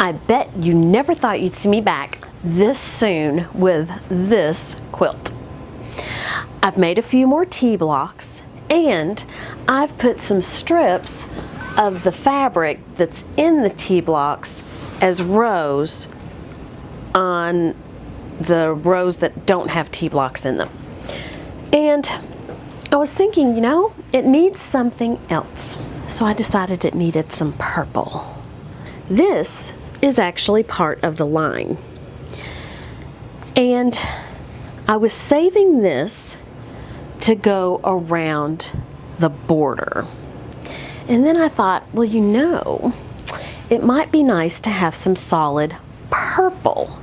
I bet you never thought you'd see me back this soon with this quilt. I've made a few more T-blocks, and I've put some strips of the fabric that's in the T-blocks as rows on the rows that don't have T-blocks in them. And I was thinking, you know, it needs something else. So I decided it needed some purple. This is actually part of the line. And I was saving this to go around the border. And then I thought, well, you know, it might be nice to have some solid purple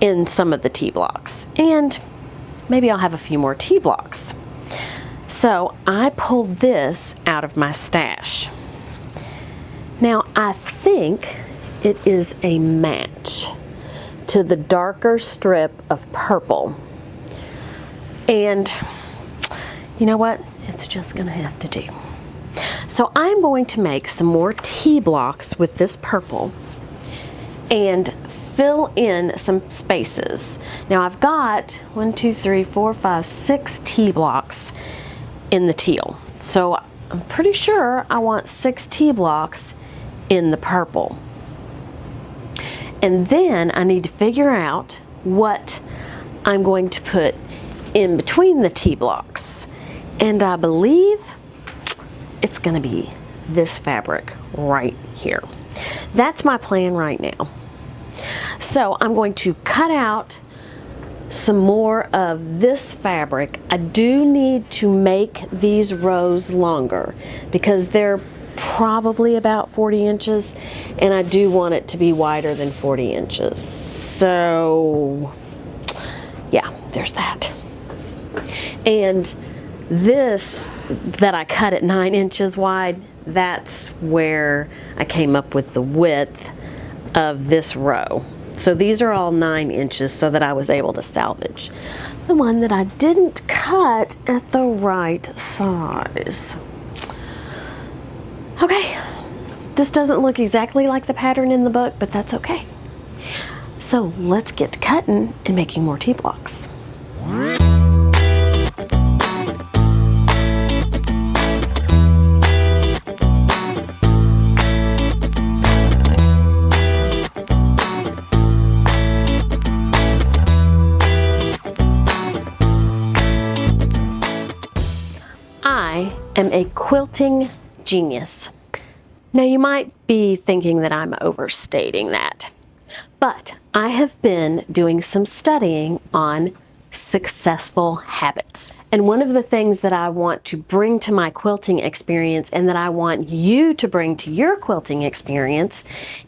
in some of the T-blocks. And maybe I'll have a few more T-blocks. So I pulled this out of my stash. Now I think it is a match to the darker strip of purple. And you know what? It's just gonna have to do. So I'm going to make some more T-blocks with this purple and fill in some spaces. Now I've got 1, 2, 3, 4, 5, 6 T-blocks in the teal. So I'm pretty sure I want 6 T-blocks in the purple. And then I need to figure out what I'm going to put in between the T-blocks. And I believe it's gonna be this fabric right here. That's my plan right now. So I'm going to cut out some more of this fabric. I do need to make these rows longer because they're probably about 40 inches and I do want it to be wider than 40 inches. So yeah, there's that. And this that I cut at 9 inches wide, that's where I came up with the width of this row. So these are all 9 inches so that I was able to salvage the one that I didn't cut at the right size. Okay, this doesn't look exactly like the pattern in the book, but that's okay. So let's get to cutting and making more T-blocks. I am a quilting genius. Now you might be thinking that I'm overstating that, but I have been doing some studying on successful habits. And one of the things that I want to bring to my quilting experience and that I want you to bring to your quilting experience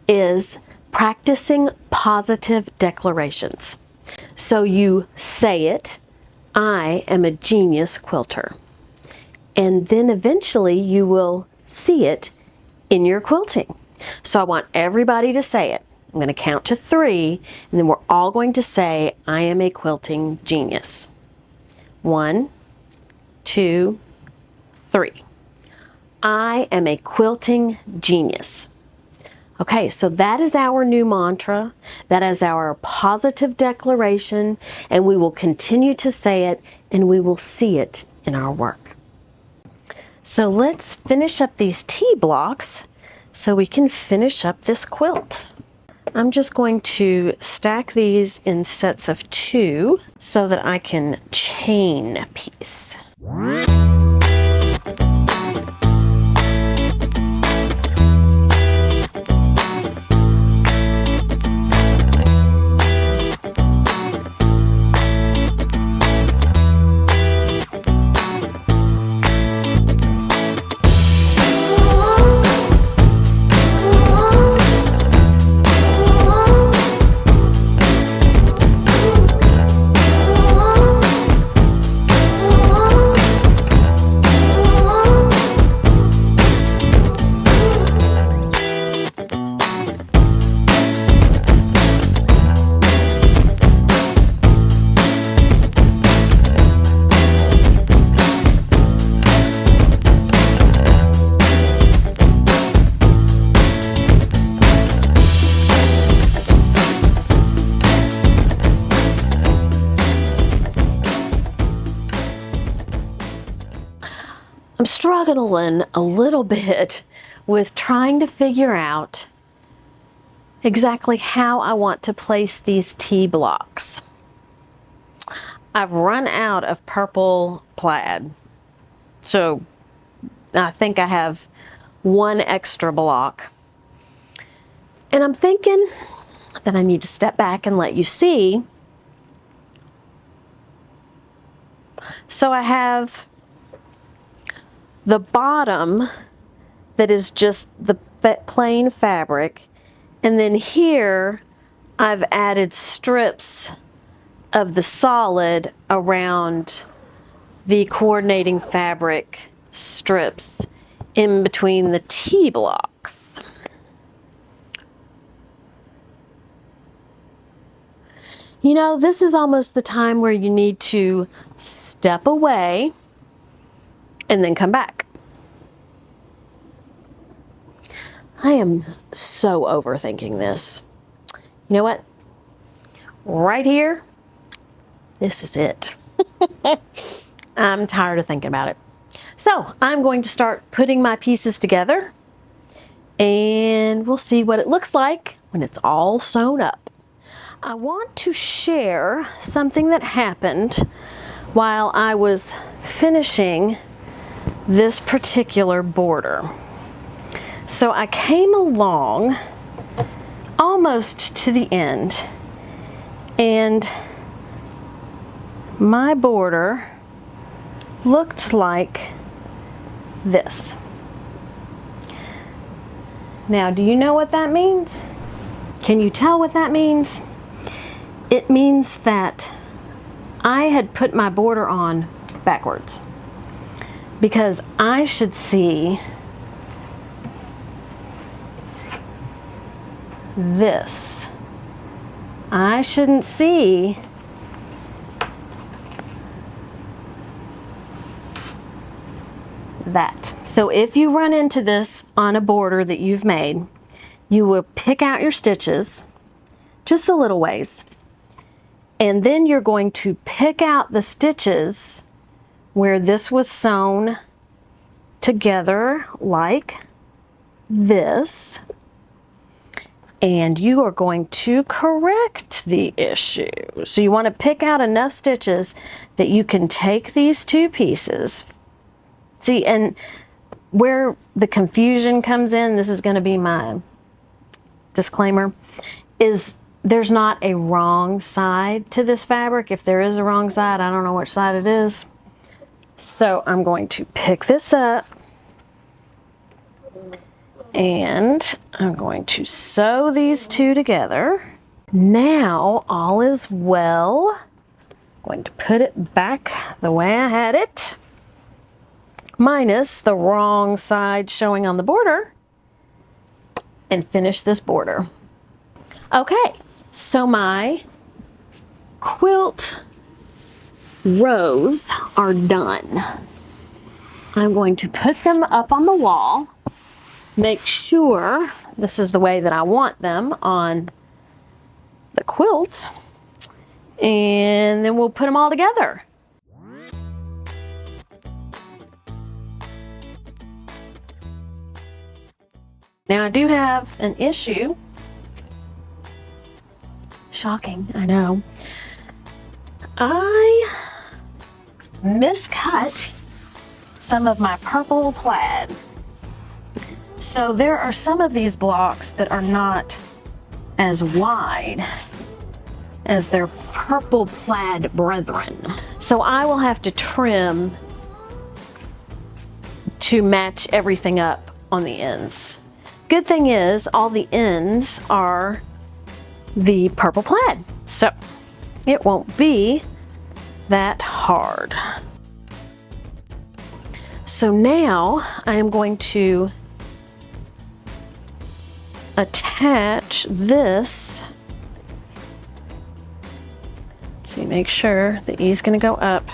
is practicing positive declarations. So you say it, I am a genius quilter. And then eventually you will see it in your quilting. So I want everybody to say it. I'm going to count to 3, and then we're all going to say, I am a quilting genius. 1, 2, 3. I am a quilting genius. Okay, so that is our new mantra. That is our positive declaration, and we will continue to say it, and we will see it in our work. So let's finish up these T-blocks so we can finish up this quilt. I'm just going to stack these in sets of 2 so that I can chain a piece. struggling a little bit with trying to figure out exactly how I want to place these T blocks. I've run out of purple plaid, so I think I have one extra block. And I'm thinking that I need to step back and let you see. So I have the bottom that is just the plain fabric, and then here I've added strips of the solid around the coordinating fabric strips in between the T blocks. You know, this is almost the time where you need to step away and then come back. I am so overthinking this. You know what? Right here, this is it. I'm tired of thinking about it. So I'm going to start putting my pieces together, and we'll see what it looks like when it's all sewn up. I want to share something that happened while I was finishing this particular border. So I came along almost to the end, and my border looked like this. Now, do you know what that means? Can you tell what that means? It means that I had put my border on backwards, because I should see this. I shouldn't see that. So if you run into this on a border that you've made, you will pick out your stitches just a little ways, and then you're going to pick out the stitches where this was sewn together like this, and you are going to correct the issue. So you want to pick out enough stitches that you can take these two pieces. See, and where the confusion comes in, this is going to be my disclaimer, is there's not a wrong side to this fabric. If there is a wrong side, I don't know which side it is. So I'm going to pick this up, and I'm going to sew these two together. Now all is well. I'm going to put it back the way I had it, minus the wrong side showing on the border, and finish this border. Okay, so my quilt rows are done. I'm going to put them up on the wall, make sure this is the way that I want them on the quilt, and then we'll put them all together. Now I do have an issue. Shocking, I know. I miscut some of my purple plaid. So there are some of these blocks that are not as wide as their purple plaid brethren. So I will have to trim to match everything up on the ends. Good thing is all the ends are the purple plaid, so it won't be that hard. So now I am going to attach this. Let's see, make sure the E is going to go up.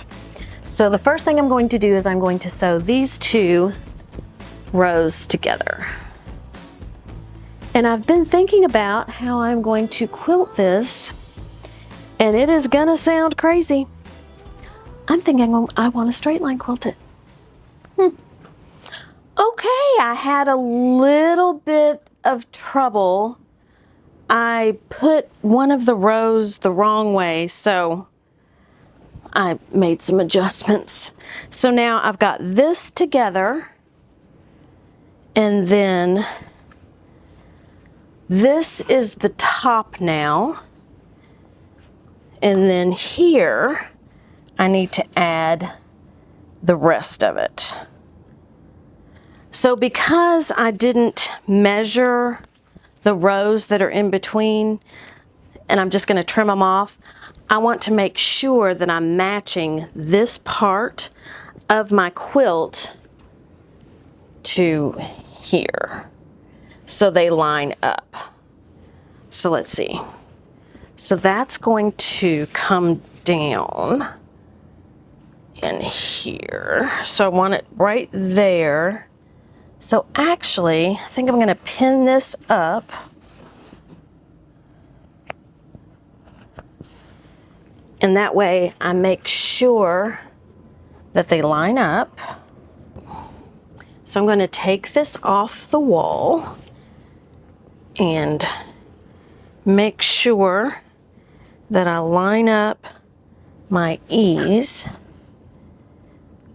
So the first thing I'm going to do is I'm going to sew these two rows together. And I've been thinking about how I'm going to quilt this, and it is gonna sound crazy. I'm thinking I want to straight line quilt it. Okay, I had a little bit of trouble. I put one of the rows the wrong way, so I made some adjustments. So now I've got this together, and then this is the top now. And then here, I need to add the rest of it. So because I didn't measure the rows that are in between, and I'm just going to trim them off, I want to make sure that I'm matching this part of my quilt to here so they line up. So let's see. So that's going to come down in here. So I want it right there. So actually, I think I'm going to pin this up. And that way I make sure that they line up. So I'm going to take this off the wall and make sure that I line up my E's.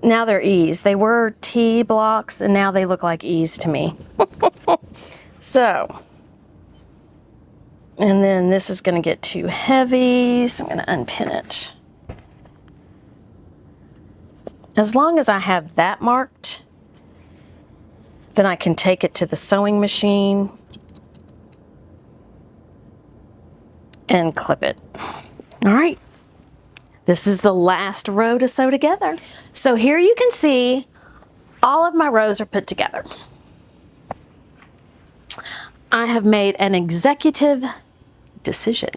Now they're E's. They were T blocks and now they look like E's to me. So, and then this is going to get too heavy, so I'm going to unpin it. As long as I have that marked, then I can take it to the sewing machine and clip it. All right, this is the last row to sew together. So here you can see all of my rows are put together. I have made an executive decision.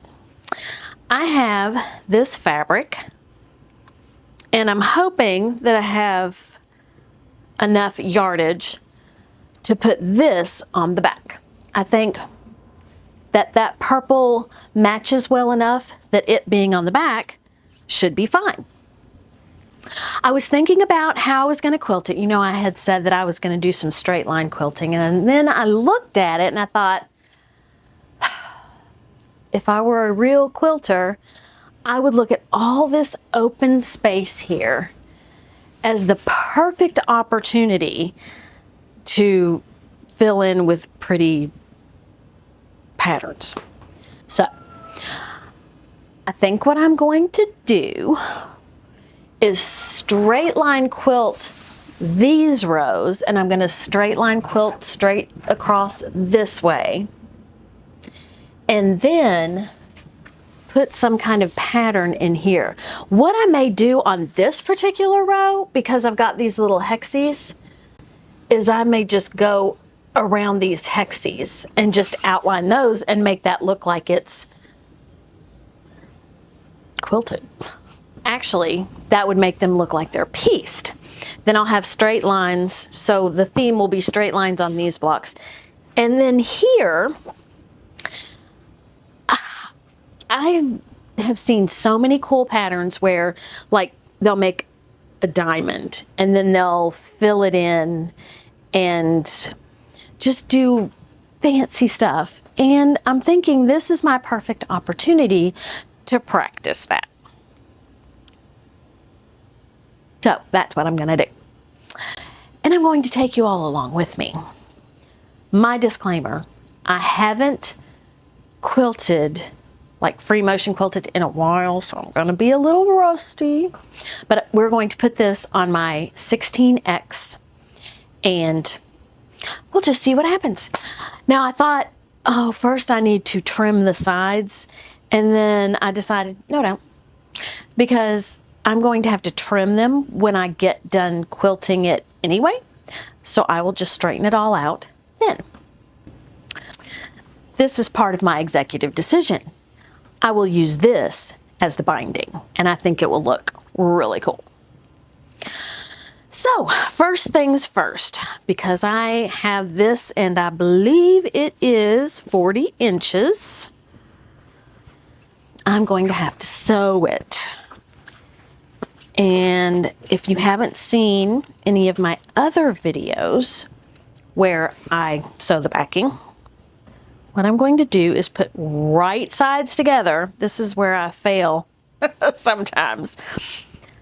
I have this fabric, and I'm hoping that I have enough yardage to put this on the back. I think that that purple matches well enough that it being on the back should be fine. I was thinking about how I was going to quilt it. You know, I had said that I was going to do some straight line quilting, and then I looked at it and I thought, if I were a real quilter, I would look at all this open space here as the perfect opportunity to fill in with pretty patterns. So I think what I'm going to do is straight line quilt these rows, and I'm going to straight line quilt straight across this way, and then put some kind of pattern in here. What I may do on this particular row, because I've got these little hexies, is I may just go around these hexies and just outline those and make that look like it's quilted. Actually, that would make them look like they're pieced. Then I'll have straight lines, so the theme will be straight lines on these blocks. And then here, I have seen so many cool patterns where, like, they'll make a diamond and then they'll fill it in and just do fancy stuff. And I'm thinking this is my perfect opportunity to practice that. So that's what I'm going to do. And I'm going to take you all along with me. My disclaimer, I haven't quilted, like free motion quilted, in a while, so I'm going to be a little rusty. But we're going to put this on my 16X and we'll just see what happens. Now I thought, oh, first I need to trim the sides, and then I decided, no, because I'm going to have to trim them when I get done quilting it anyway, so I will just straighten it all out then. This is part of my executive decision. I will use this as the binding, and I think it will look really cool. So, first things first, because I have this and I believe it is 40 inches, I'm going to have to sew it. And if you haven't seen any of my other videos where I sew the backing, what I'm going to do is put right sides together. This is where I fail sometimes.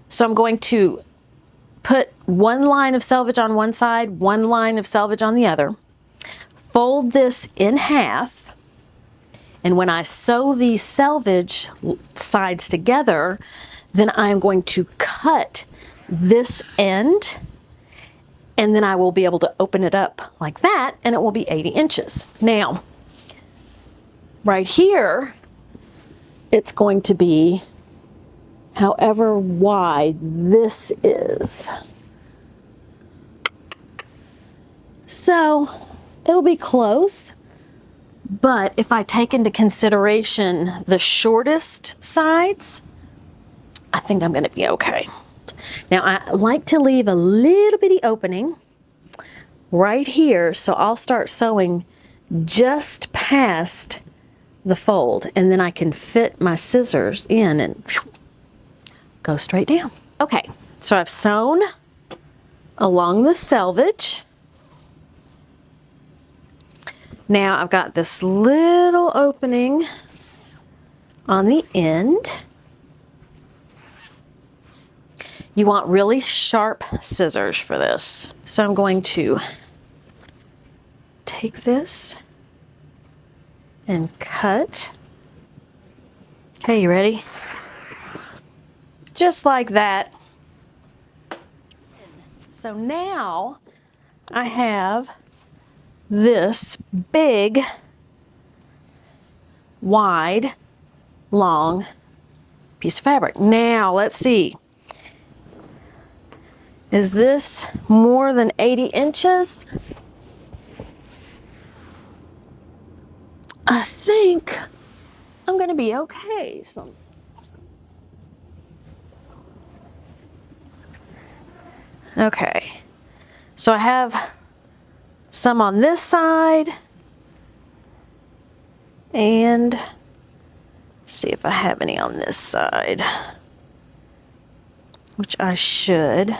So I'm going to put one line of selvage on one side, one line of selvage on the other. Fold this in half. And when I sew these selvage sides together, then I'm going to cut this end, and then I will be able to open it up like that, and it will be 80 inches. Now, right here, it's going to be however wide this is. So it'll be close, but if I take into consideration the shortest sides, I think I'm going to be okay. Now I like to leave a little bitty opening right here, so I'll start sewing just past the fold, and then I can fit my scissors in and go straight down. Okay, so I've sewn along the selvage. Now I've got this little opening on the end. You want really sharp scissors for this. So I'm going to take this and cut. Okay, you ready? Just like that. So now I have this big, wide, long piece of fabric. Now let's see. Is this more than 80 inches? I think I'm going to be okay. Okay, so I have some on this side, and let's see if I have any on this side, which I should.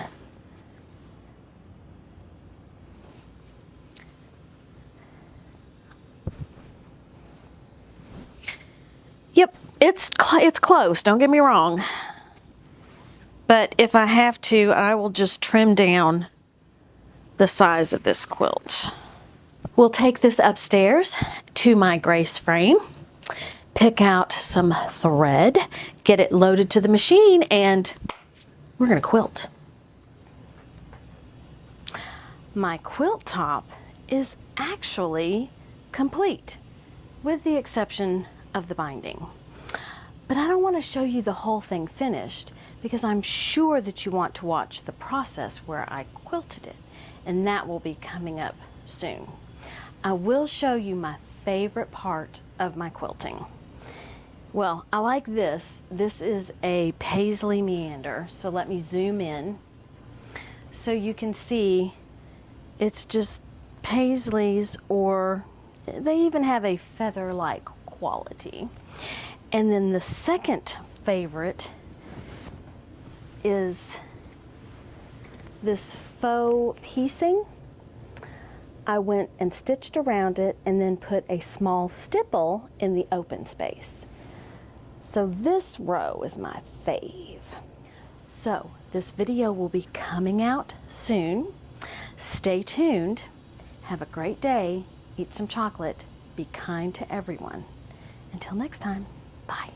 Yep, it's close, don't get me wrong. But if I have to, I will just trim down the size of this quilt. We'll take this upstairs to my Grace frame, pick out some thread, get it loaded to the machine, and we're gonna quilt. My quilt top is actually complete, with the exception of the binding. But I don't want to show you the whole thing finished, because I'm sure that you want to watch the process where I quilted it, and that will be coming up soon. I will show you my favorite part of my quilting. Well, I like this. This is a paisley meander, so let me zoom in so you can see it's just paisleys, or they even have a feather-like quality. And then the second favorite is this faux piecing. I went and stitched around it and then put a small stipple in the open space. So this row is my fave. So this video will be coming out soon. Stay tuned. Have a great day. Eat some chocolate. Be kind to everyone. Until next time, bye.